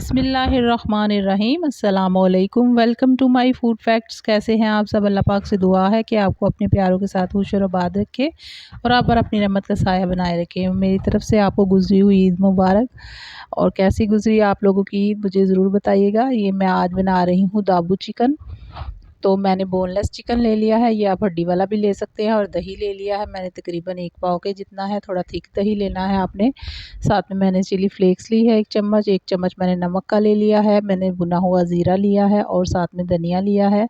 बिस्मिल्लाहिर्रहमानिर्रहीम अस्सलामुअलैकुम। Welcome to my food facts. कैसे हैं आप सब? अल्लाह पाक से दुआ है कि आपको अपने प्यारों के साथ खुश और आबाद रखे और आप पर अपनी रहमत का साया बनाए रखे। मेरी तरफ से आपको गुजरी हुई ईद मुबारक। और कैसी गुजरी आप लोगों की ईद मुझे ज़रूर बताइएगा। ये मैं आज बना रही हूँ दाबू चिकन। तो मैंने बोनलेस चिकन ले लिया है, ये आप हड्डी वाला भी ले सकते हैं। और दही ले लिया है मैंने तकरीबन 1 पाव के जितना है, थोड़ा थिक दही लेना है आपने। साथ में मैंने चिली फ्लेक्स ली है 1 चम्मच मैंने नमक का ले लिया है, मैंने भुना हुआ ज़ीरा लिया है और साथ में धनिया लिया है।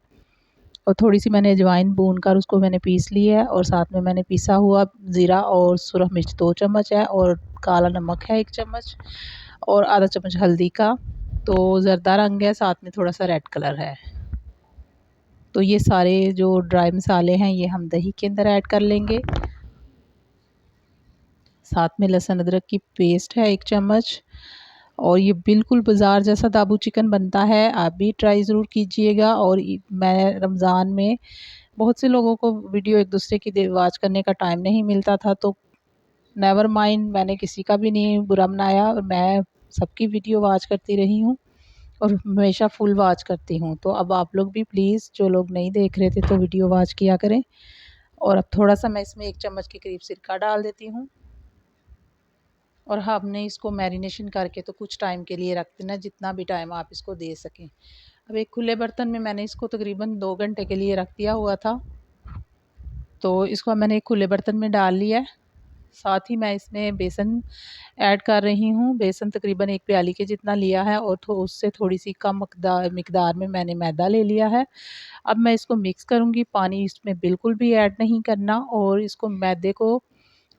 और थोड़ी सी मैंने अजवाइन भून कर उसको मैंने पीस ली है। और साथ में मैंने पिसा हुआ ज़ीरा और सुरख मिर्च 2 चम्मच है और काला नमक है 1 चम्मच और आधा चम्मच हल्दी का। तो ज़रदा रंग है, साथ में थोड़ा सा रेड कलर है। तो ये सारे जो ड्राई मसाले हैं ये हम दही के अंदर ऐड कर लेंगे। साथ में लहसुन अदरक की पेस्ट है 1 चम्मच। और ये बिल्कुल बाज़ार जैसा दाबू चिकन बनता है, आप भी ट्राई ज़रूर कीजिएगा। और मैं रमज़ान में बहुत से लोगों को वीडियो एक दूसरे की वॉच करने का टाइम नहीं मिलता था, तो नेवर माइंड, मैंने किसी का भी नहीं बुरा मनाया और मैं सबकी वीडियो वॉच करती रही हूँ और हमेशा फुल वॉच करती हूँ। तो अब आप लोग भी प्लीज़, जो लोग नहीं देख रहे थे तो वीडियो वॉच किया करें। और अब थोड़ा सा मैं इसमें 1 चम्मच के करीब सिरका डाल देती हूँ। और हमने इसको मैरिनेशन करके तो कुछ टाइम के लिए रख देना, जितना भी टाइम आप इसको दे सकें। अब एक खुले बर्तन में मैंने इसको तकरीबन 2 घंटे के लिए रख दिया हुआ था, तो इसको मैंने एक खुले बर्तन में डाल लिया है। साथ ही मैं इसमें बेसन ऐड कर रही हूँ। बेसन तकरीबन 1 प्याली के जितना लिया है और उससे थोड़ी सी कम मिकदार में मैंने मैदा ले लिया है। अब मैं इसको मिक्स करूँगी, पानी इसमें बिल्कुल भी ऐड नहीं करना और इसको मैदे को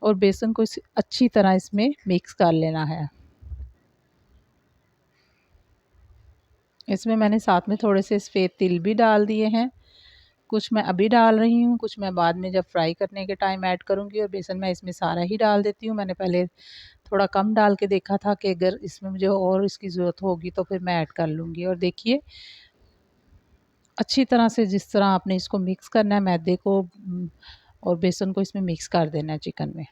और बेसन को अच्छी तरह इसमें मिक्स कर लेना है। इसमें मैंने साथ में थोड़े से सफ़ेद तिल भी डाल दिए हैं, कुछ मैं अभी डाल रही हूँ, कुछ मैं बाद में जब फ्राई करने के टाइम ऐड करूँगी। और बेसन मैं इसमें सारा ही डाल देती हूँ। मैंने पहले थोड़ा कम डाल के देखा था कि अगर इसमें मुझे और इसकी ज़रूरत होगी तो फिर मैं ऐड कर लूँगी। और देखिए अच्छी तरह से जिस तरह आपने इसको मिक्स करना है, मैदे को और बेसन को इसमें मिक्स कर देना है चिकन में।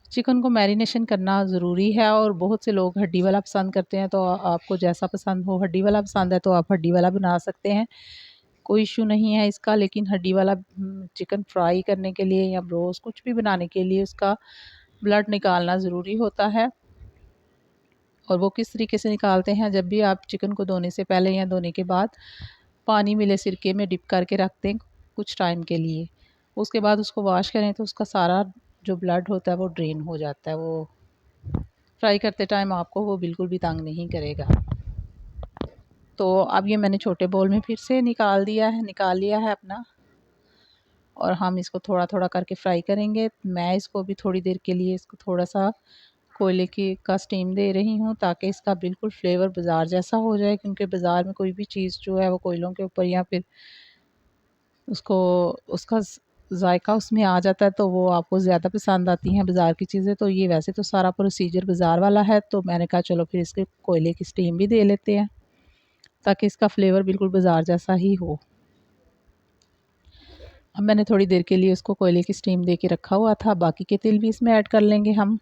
चिकन को मैरिनेशन करना ज़रूरी है और बहुत से लोग हड्डी वाला पसंद करते हैं, तो आपको जैसा पसंद हो, हड्डी वाला पसंद है तो आप हड्डी वाला बना सकते हैं, कोई इशू नहीं है इसका। लेकिन हड्डी वाला चिकन फ्राई करने के लिए या रोस्ट कुछ भी बनाने के लिए उसका ब्लड निकालना ज़रूरी होता है। और वो किस तरीके से निकालते हैं, जब भी आप चिकन को धोने से पहले या धोने के बाद पानी मिले सिरके में डिप करके रख दें कुछ टाइम के लिए, उसके बाद उसको वॉश करें तो उसका सारा जो ब्लड होता है वो ड्रेन हो जाता है। वो फ्राई करते टाइम आपको वो बिल्कुल भी तंग नहीं करेगा। तो अब ये मैंने छोटे बोल में फिर से निकाल लिया है अपना। और हम इसको थोड़ा थोड़ा करके फ्राई करेंगे। मैं इसको भी थोड़ी देर के लिए इसको थोड़ा सा कोयले की का स्टीम दे रही हूँ, ताकि इसका बिल्कुल फ्लेवर बाज़ार जैसा हो जाए। क्योंकि बाज़ार में कोई भी चीज़ जो है वो कोयलों के ऊपर या फिर उसको उसका जायका उसमें आ जाता है, तो वो आपको ज़्यादा पसंद आती हैं बाज़ार की चीज़ें। तो ये वैसे तो सारा प्रोसीजर बाज़ार वाला है, तो मैंने कहा चलो फिर इसके कोयले की स्टीम भी दे लेते हैं, ताकि इसका फ्लेवर बिल्कुल बाज़ार जैसा ही हो। अब मैंने थोड़ी देर के लिए उसको कोयले की स्टीम दे के रखा हुआ था। बाकी के तिल भी इसमें ऐड कर लेंगे हम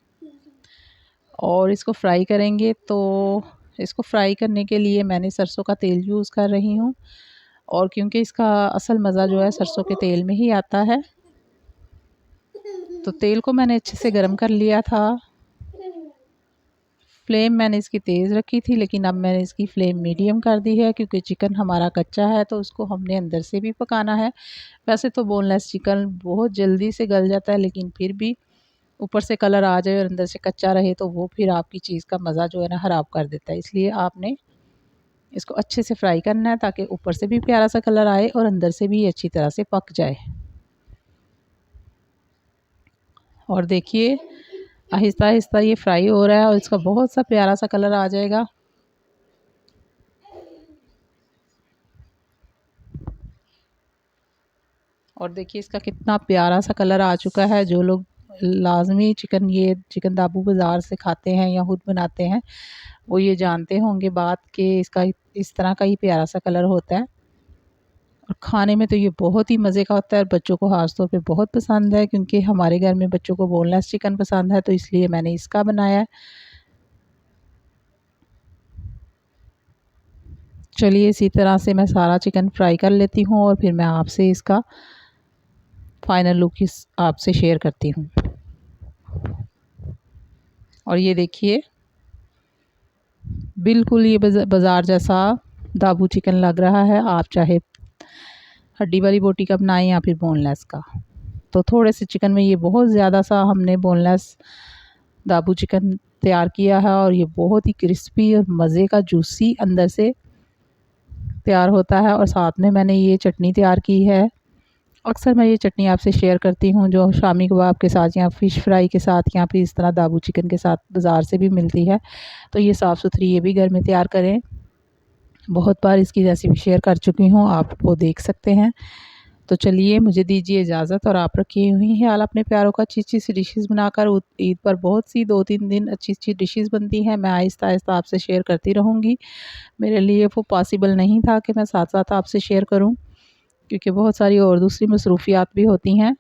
और इसको फ्राई करेंगे। तो इसको फ्राई करने के लिए मैंने सरसों का तेल यूज़ कर रही हूँ, और क्योंकि इसका असल मज़ा जो है सरसों के तेल में ही आता है, तो तेल को मैंने अच्छे से गर्म कर लिया था। फ्लेम मैंने इसकी तेज़ रखी थी, लेकिन अब मैंने इसकी फ्लेम मीडियम कर दी है, क्योंकि चिकन हमारा कच्चा है तो उसको हमने अंदर से भी पकाना है। वैसे तो बोनलेस चिकन बहुत जल्दी से गल जाता है, लेकिन फिर भी ऊपर से कलर आ जाए और अंदर से कच्चा रहे तो वो फिर आपकी चीज़ का मज़ा जो है ना ख़राब कर देता है। इसलिए आपने इसको अच्छे से फ्राई करना है, ताकि ऊपर से भी प्यारा सा कलर आए और अंदर से भी अच्छी तरह से पक जाए। और देखिए आहिस्ता आहिस्ता ये फ्राई हो रहा है और इसका बहुत सा प्यारा सा कलर आ जाएगा। और देखिए इसका कितना प्यारा सा कलर आ चुका है। जो लोग लाजमी चिकन दाबू बाज़ार से खाते हैं या खुद बनाते हैं, वो ये जानते होंगे बात कि इसका इस तरह का ही प्यारा सा कलर होता है। और खाने में तो ये बहुत ही मज़े का होता है और बच्चों को ख़ास तौर पे बहुत पसंद है, क्योंकि हमारे घर में बच्चों को बोनलेस चिकन पसंद है, तो इसलिए मैंने इसका बनाया है। चलिए इसी तरह से मैं सारा चिकन फ्राई कर लेती हूँ और फिर मैं आपसे इसका फाइनल लुक इस आपसे शेयर करती हूँ। और ये देखिए बिल्कुल ये बाज़ार जैसा दाबू चिकन लग रहा है। आप चाहे हड्डी वाली बोटी का बनाएं या फिर बोनलेस का। तो थोड़े से चिकन में ये बहुत ज़्यादा सा हमने बोनलेस दाबू चिकन तैयार किया है और ये बहुत ही क्रिस्पी और मज़े का जूसी अंदर से तैयार होता है। और साथ में मैंने ये चटनी तैयार की है। अक्सर मैं ये चटनी आपसे शेयर करती हूँ जो शामी कबाब के साथ या फ़िश फ्राई के साथ या फिर इस तरह दाबू चिकन के साथ बाज़ार से भी मिलती है। तो ये साफ़ सुथरी ये भी घर में तैयार करें। बहुत बार इसकी रेसिपी शेयर कर चुकी हूँ, आप वो देख सकते हैं। तो चलिए मुझे दीजिए इजाज़त और आप रखिए हुई ख्याल अपने प्यारों का। अच्छी-अच्छी सी डिशेज़ बनाकर ईद पर बहुत सी 2-3 दिन अच्छी-अच्छी डिशेज़ बनती हैं। मैं आहिस्ता-आहिस्ता आपसे शेयर करती रहूँगी। मेरे लिए वो पॉसिबल नहीं था कि मैं साथ-साथ आपसे शेयर करूँ, क्योंकि बहुत सारी और दूसरी मसरूफ़ियात भी होती हैं।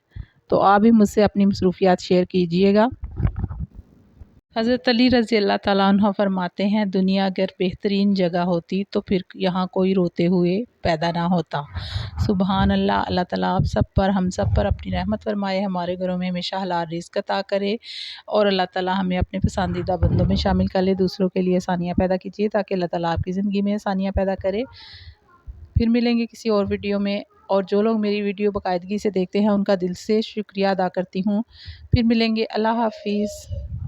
तो आप भी मुझसे अपनी मसरूफ़ियात शेयर कीजिएगा। हज़रत अली रज़ी अल्लाह ताला अन्हु फरमाते हैं, दुनिया अगर बेहतरीन जगह होती तो फिर यहाँ कोई रोते हुए पैदा ना होता। सुबहान अल्लाह। अल्लाह ताला आप सब पर, हम सब पर अपनी रहमत फरमाए, हमारे घरों में हमेशा हलाल रिज़्क़ अता करे और अल्लाह ताला हमें अपने पसंदीदा बंदों में शामिल कर ले। दूसरों के लिए आसानियाँ पैदा कीजिए ताकि अल्लाह ताला आपकी ज़िंदगी में आसानियाँ पैदा करे। फिर मिलेंगे किसी और वीडियो में। और जो लोग मेरी वीडियो बाकायदगी से देखते हैं उनका दिल से शुक्रिया अदा करती हूँ। फिर मिलेंगे। अल्लाह हाफ़िज़।